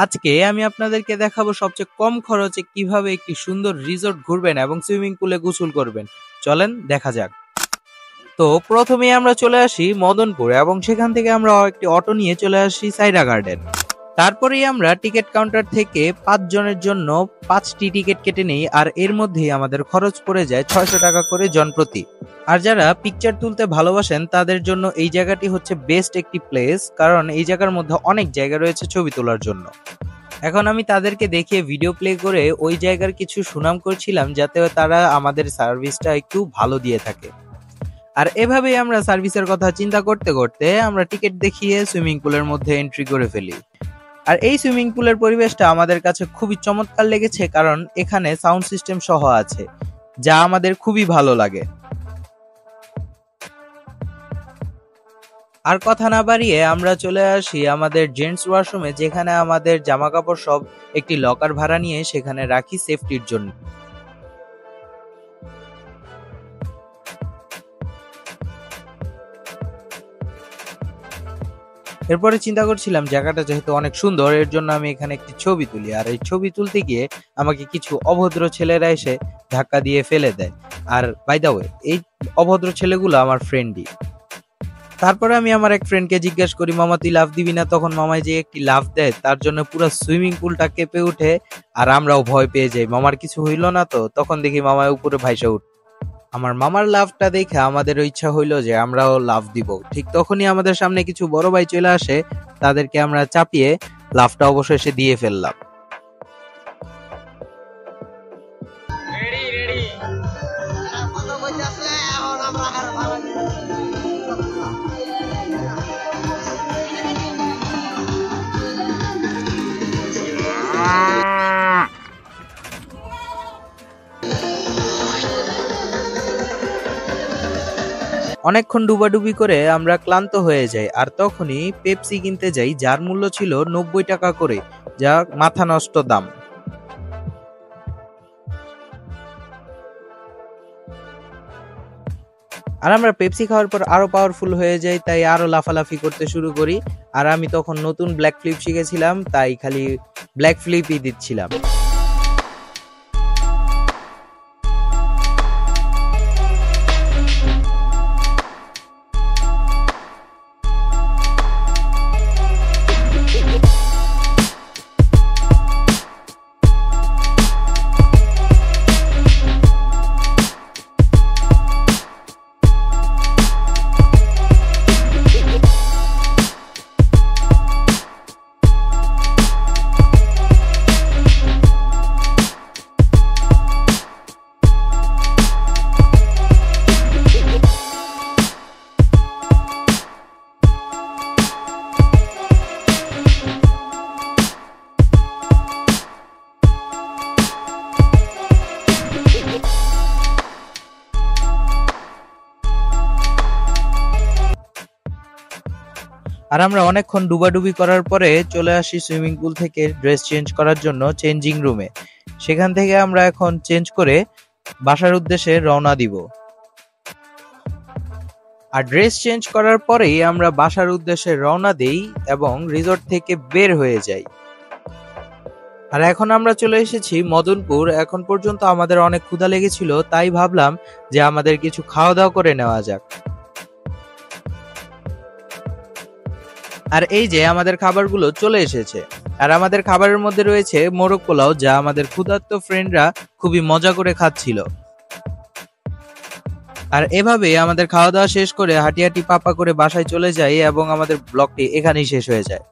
আজকে আমি আপনাদেরকে দেখাবো সবচেয়ে কম খরচে কিভাবে একটি সুন্দর রিসোর্ট ঘুরবেন এবং সুইমিং পুলে গোসল করবেন। চলেন দেখা যাক। তো প্রথমেই আমরা চলে আসি মদনপুর এবং সেখান থেকে আমরা একটি অটো নিয়ে চলে আসি সাইরা গার্ডেন। তারপরেই আমরা টিকিট কাউন্টার থেকে 5 জনের জন্য 5টি টিকিট কেটে নেই, আর এর মধ্যেই আমাদের খরচ পড়ে যায় 600 টাকা করে জনপ্রতি। আর যারা পিকচার তুলতে ভালোবাসেন তাদের জন্য এই জায়গাটি হচ্ছে বেস্ট একটি প্লেস, কারণ এই জায়গার মধ্যে অনেক জায়গা রয়েছে ছবি তোলার জন্য। এখন আমি তাদেরকে দেখিয়ে ভিডিও প্লে করে ওই জায়গার কিছু সুনাম করছিলাম, যাতে তারা আমাদের সার্ভিসটা একটু ভালো দিয়ে থাকে। আর এভাবেই আমরা সার্ভিসের কথা চিন্তা করতে করতে আমরা টিকিট দেখিয়ে সুইমিং পুলের মধ্যে এন্ট্রি করে ফেলি। আর এই সুইমিং পুলের পরিবেশটা আমাদের কাছে খুবই চমৎকার লেগেছে, কারণ এখানে সাউন্ড সিস্টেম সহ আছে, যা আমাদের খুবই ভালো লাগে। আর কথা না বাড়িয়ে আমরা চলে আসি আমাদের জেন্টস ওয়াশরুমে, যেখানে আমাদের জামা কাপড় সব একটি লকার ভাড়া নিয়ে সেখানে রাখি সেফটির জন্য। এরপরে চিন্তা করছিলাম জায়গাটা যেহেতু অনেক সুন্দর, এর জন্য আমি এখানে একটি ছবি তুলি। আর এই ছবি তুলতে গিয়ে আমাকে কিছু অভদ্র ছেলেরা এসে ধাক্কা দিয়ে ফেলে দেয়। আর বাই দ্য ওয়ে, এই অভদ্র ছেলেগুলো আমার ফ্রেন্ডই। তারপরে আমি আমার এক ফ্রেন্ডকে জিজ্ঞাসা করি, মামা তুই লাফ দিবি না? তখন মামাই যে একটি লাফ দেয়, তার জন্য পুরো সুইমিং পুলটা কেঁপে উঠে, আর আমরাও ভয় পেয়ে যাই মামার কিছু হইল না তো। তখন দেখি মামায় উপরে ভাইসা উঠ। আমার মামার লাফটা দেখে আমাদের ইচ্ছা হইলো যে আমরাও লাফ দিব। ঠিক তখনই আমাদের সামনে কিছু বড় ভাই চলে আসে, তাদেরকে আমরা চাপিয়ে লাফটা অবশেষে দিয়ে ফেললাম। অনেকক্ষণ ডুবাডুবি করে আমরা ক্লান্ত হয়ে যাই, আর তখনই পেপসি কিনতে যাই, যার মূল্য ছিল 90 টাকা করে, যা মাথা নষ্ট দাম। আর আমরা পেপসি খাওয়ার পর আরো পাওয়ারফুল হয়ে যাই, তাই আরো লাফালাফি করতে শুরু করি। আর আমি তখন নতুন ব্ল্যাক ফ্লিপ শিখেছিলাম, তাই খালি ব্ল্যাক ফ্লিপই দিচ্ছিলাম। আর আমরা অনেকক্ষণ ডুবাডুবি করার পরে চলে আসি সুইমিং পুল থেকে ড্রেস চেঞ্জ করার জন্য চেঞ্জিং রুমে। সেখান থেকে আমরা এখন চেঞ্জ করে বাসার উদ্দেশ্যে রওনা দিব। আর ড্রেস চেঞ্জ করার পরেই আমরা বাসার উদ্দেশ্যে রওনা দেই এবং রিসোর্ট থেকে বের হয়ে যাই। আর এখন আমরা চলে এসেছি মদনপুর। এখন পর্যন্ত আমাদের অনেক ক্ষুধা লেগেছিল, তাই ভাবলাম যে আমাদের কিছু খাওয়া দাওয়া করে নেওয়া যাক। আর এই যে আমাদের খাবারগুলো চলে এসেছে। আর আমাদের খাবারের মধ্যে রয়েছে মোরগ পোলাও, যা আমাদের ক্ষুধার্ত ফ্রেন্ডরা খুবই মজা করে খাচ্ছিল। আর এভাবে আমাদের খাওয়া দাওয়া শেষ করে হাঁটি হাঁটি পাপা করে বাসায় চলে যাই এবং আমাদের ব্লগটি এখানেই শেষ হয়ে যায়।